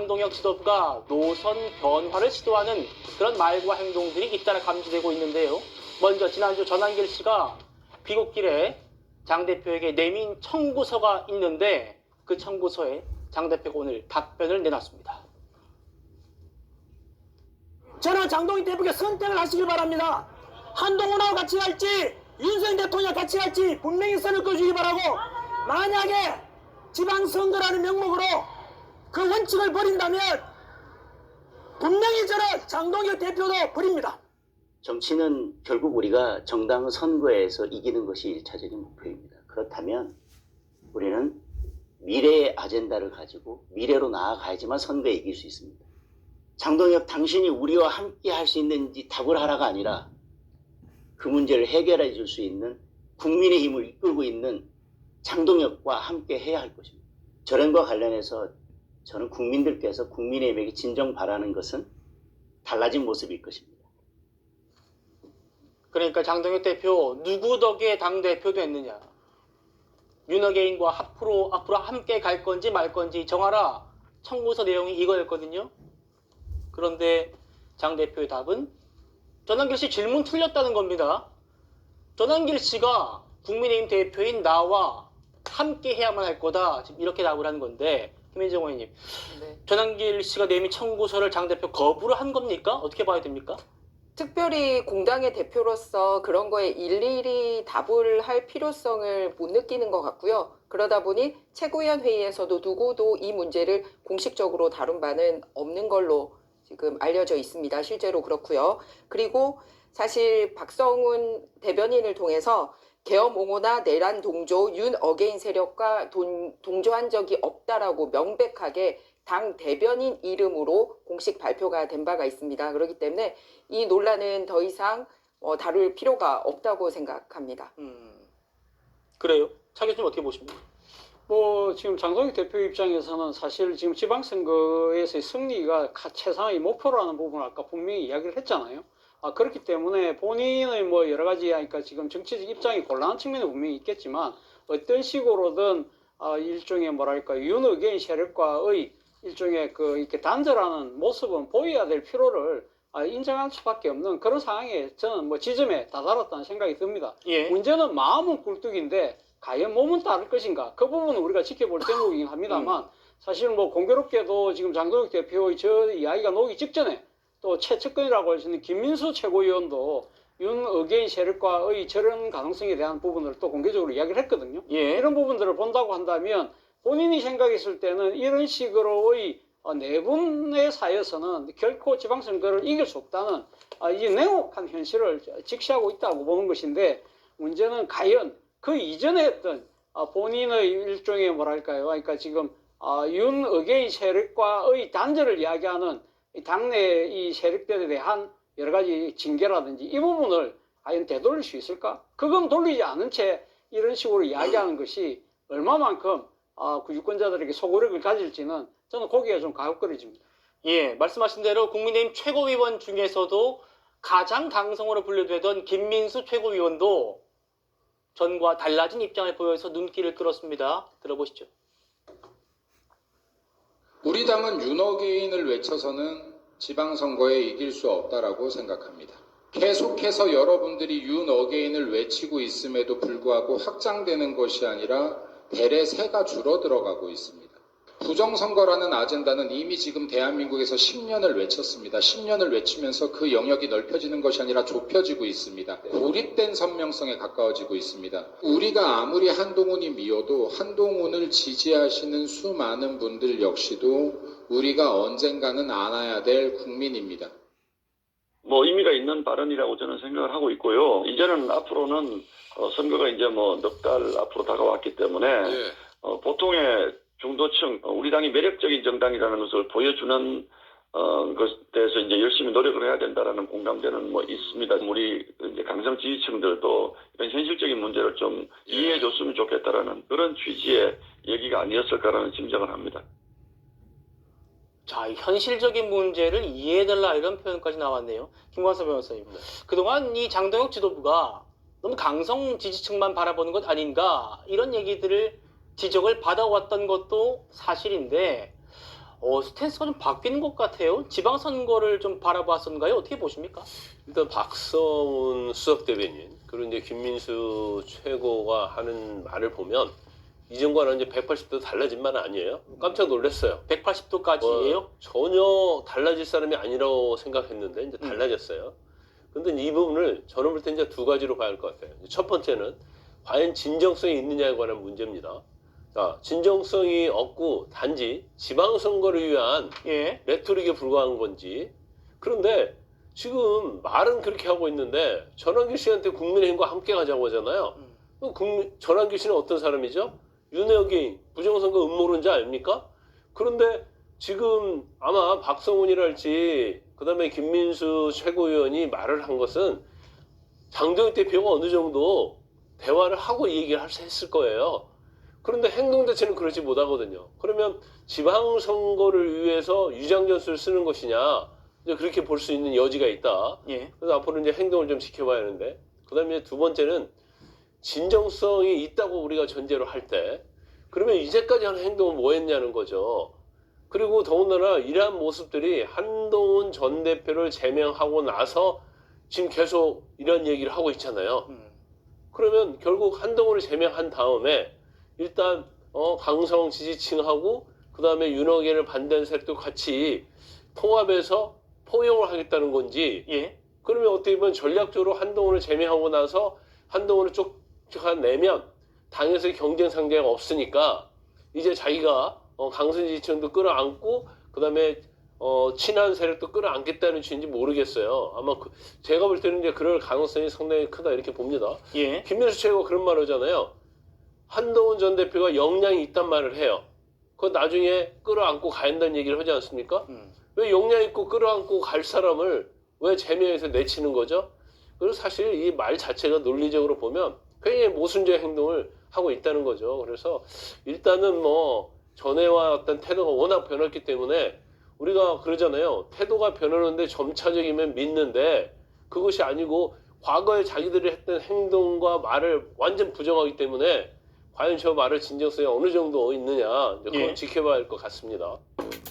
장동혁 지도부가 노선 변화를 시도하는 그런 말과 행동들이 잇따라 감지되고 있는데요. 먼저 지난주 전한길 씨가 귀국길에 장 대표에게 내민 청구서가 있는데 그 청구서에 장 대표가 오늘 답변을 내놨습니다. 저는 장동혁 대표에게 선택을 하시길 바랍니다. 한동훈하고 같이 갈지 윤석열 대통령과 같이 갈지 분명히 선을 꺼주기 바라고, 만약에 지방선거라는 명목으로 그 원칙을 버린다면 분명히 저는 장동혁 대표도 버립니다. 정치는 결국 우리가 정당 선거에서 이기는 것이 1차적인 목표입니다. 그렇다면 우리는 미래의 아젠다를 가지고 미래로 나아가야지만 선거에 이길 수 있습니다. 장동혁, 당신이 우리와 함께 할 수 있는지 답을 하라가 아니라 그 문제를 해결해 줄 수 있는 국민의힘을 이끌고 있는 장동혁과 함께 해야 할 것입니다. 저런과 관련해서 저는 국민들께서 국민의힘에게 진정 바라는 것은 달라진 모습일 것입니다. 그러니까 장동혁 대표 누구 덕에 당대표 됐느냐. 윤어게인과 앞으로 함께 갈 건지 말 건지 정하라. 청구서 내용이 이거였거든요. 그런데 장 대표의 답은 전한길 씨 질문 틀렸다는 겁니다. 전한길 씨가 국민의힘 대표인 나와 함께 해야만 할 거다. 지금 이렇게 답을 한 건데, 김민정 의원님. 네. 전한길 씨가 내민 청구서를 장 대표 거부를 한 겁니까? 어떻게 봐야 됩니까? 특별히 공당의 대표로서 그런 거에 일일이 답을 할 필요성을 못 느끼는 것 같고요. 그러다 보니 최고위원 회의에서도 누구도 이 문제를 공식적으로 다룬 바는 없는 걸로 지금 알려져 있습니다. 실제로 그렇고요. 그리고 사실 박성훈 대변인을 통해서 계엄 옹호나 내란 동조, 윤 어게인 세력과 동조한 적이 없다라고 명백하게 당 대변인 이름으로 공식 발표가 된 바가 있습니다. 그렇기 때문에 이 논란은 더 이상 다룰 필요가 없다고 생각합니다. 그래요? 차 교수님 어떻게 보십니까? 지금 장동혁 대표 입장에서는 사실 지금 지방선거에서의 승리가 최상의 목표라는 부분을 아까 분명히 이야기를 했잖아요. 그렇기 때문에 본인의 여러 가지 하니까 지금 정치적 입장이 곤란한 측면이 분명히 있겠지만 어떤 식으로든 일종의 윤 어게인 세력과의 일종의 이렇게 단절하는 모습은 보여야 될 필요를 인정할 수밖에 없는 그런 상황에 저는 지점에 다다랐다는 생각이 듭니다. 예. 문제는 마음은 굴뚝인데 과연 몸은 따를 것인가? 그 부분은 우리가 지켜볼 대목이긴 합니다만 사실 공교롭게도 지금 장동혁 대표의 저 이야기가 나오기 직전에 또 최측근이라고 할 수 있는 김민수 최고위원도 윤 어게인 세력과의 저런 가능성에 대한 부분을 또 공개적으로 이야기를 했거든요. 예. 이런 부분들을 본다고 한다면 본인이 생각했을 때는 이런 식으로의 내분의 사이에서는 결코 지방선거를 이길 수 없다는 이 냉혹한 현실을 직시하고 있다고 보는 것인데, 문제는 과연 그 이전에 했던 본인의 일종의 그러니까 지금 윤 어게인 세력과의 단절을 이야기하는 당내 이 세력들에 대한 여러 가지 징계라든지 이 부분을 과연 되돌릴 수 있을까? 그건 돌리지 않은 채 이런 식으로 이야기하는 것이 얼마만큼 그 유권자들에게 소구력을 가질지는 저는 거기에 좀 가급거려집니다. 예, 말씀하신 대로 국민의힘 최고위원 중에서도 가장 강성으로 분류되던 김민수 최고위원도 전과 달라진 입장을 보여서 눈길을 끌었습니다. 들어보시죠. 우리 당은 윤어게인을 외쳐서는 지방선거에 이길 수 없다라고 생각합니다. 계속해서 여러분들이 윤어게인을 외치고 있음에도 불구하고 확장되는 것이 아니라 대래 새가 줄어들어가고 있습니다. 부정선거라는 아젠다는 이미 지금 대한민국에서 10년을 외쳤습니다. 10년을 외치면서 그 영역이 넓혀지는 것이 아니라 좁혀지고 있습니다. 고립된 선명성에 가까워지고 있습니다. 우리가 아무리 한동훈이 미워도 한동훈을 지지하시는 수많은 분들 역시도 우리가 언젠가는 안아야 될 국민입니다. 의미가 있는 발언이라고 저는 생각을 하고 있고요. 이제는 앞으로는 선거가 이제 넉 달 앞으로 다가왔기 때문에 보통의 중도층, 우리 당이 매력적인 정당이라는 것을 보여주는 것에 대해서 이제 열심히 노력을 해야 된다라는 공감대는 있습니다. 우리 이제 강성 지지층들도 이런 현실적인 문제를 좀 이해해 줬으면 좋겠다라는 그런 취지의 얘기가 아니었을까라는 짐작을 합니다. 자, 현실적인 문제를 이해해달라 이런 표현까지 나왔네요. 김광석 변호사님. 그동안 이 장동혁 지도부가 너무 강성 지지층만 바라보는 것 아닌가 이런 얘기들을 지적을 받아왔던 것도 사실인데 스탠스가 좀 바뀌는 것 같아요. 지방선거를 좀 바라봤었는가요? 어떻게 보십니까? 일단 박성훈 수석 대변인 그리고 이제 김민수 최고가 하는 말을 보면 이전과는 이제 180도 달라진 말은 아니에요. 깜짝 놀랐어요. 180도까지예요? 전혀 달라질 사람이 아니라고 생각했는데 이제 달라졌어요. 근데 이 부분을 저는 볼 때 이제 두 가지로 봐야 할 것 같아요. 첫 번째는 과연 진정성이 있느냐에 관한 문제입니다. 자, 진정성이 없고 단지 지방선거를 위한 예. 레토릭에 불과한 건지. 그런데 지금 말은 그렇게 하고 있는데 전환규 씨한테 국민의힘과 함께 가자고 하잖아요. 전환규 씨는 어떤 사람이죠? 윤여기 부정선거 음모론자 아닙니까? 그런데 지금 아마 박성훈이랄지 그다음에 김민수 최고위원이 말을 한 것은 장동혁 대표가 어느 정도 대화를 하고 이 얘기를 했을 거예요. 그런데 행동 자체는 그러지 못하거든요. 그러면 지방선거를 위해서 유장전술을 쓰는 것이냐, 이제 그렇게 볼 수 있는 여지가 있다. 예. 그래서 앞으로 이제 행동을 좀 지켜봐야 하는데, 그 다음에 두 번째는 진정성이 있다고 우리가 전제로 할 때, 그러면 이제까지 하는 행동은 뭐 했냐는 거죠. 그리고 더군다나 이러한 모습들이 한동훈 전 대표를 제명하고 나서 지금 계속 이런 얘기를 하고 있잖아요. 그러면 결국 한동훈을 제명한 다음에 일단 강성 지지층하고 그 다음에 윤석열을 반대하는 세력도 같이 통합해서 포용을 하겠다는 건지, 예. 그러면 어떻게 보면 전략적으로 한동훈을 제명하고 나서 한동훈을 쫓아내면 당에서의 경쟁 상대가 없으니까 이제 자기가 강성 지지층도 끌어안고 그 다음에 친한 세력도 끌어안겠다는 취지인지 모르겠어요. 아마 제가 볼 때는 이제 그럴 가능성이 상당히 크다 이렇게 봅니다. 예. 김민수 최고가 그런 말을 하잖아요. 한동훈 전 대표가 역량이 있단 말을 해요. 그거 나중에 끌어안고 가야 한다는 얘기를 하지 않습니까? 왜 역량 있고 끌어안고 갈 사람을 왜 제명해서 내치는 거죠? 그리고 사실 이 말 자체가 논리적으로 보면 굉장히 모순적 행동을 하고 있다는 거죠. 그래서 일단은 뭐 전에와 어떤 태도가 워낙 변했기 때문에 우리가 그러잖아요. 태도가 변하는데 점차적이면 믿는데 그것이 아니고 과거에 자기들이 했던 행동과 말을 완전 부정하기 때문에 과연 저 말의 진정성이 어느 정도 있느냐, 그건 예. 지켜봐야 할 것 같습니다.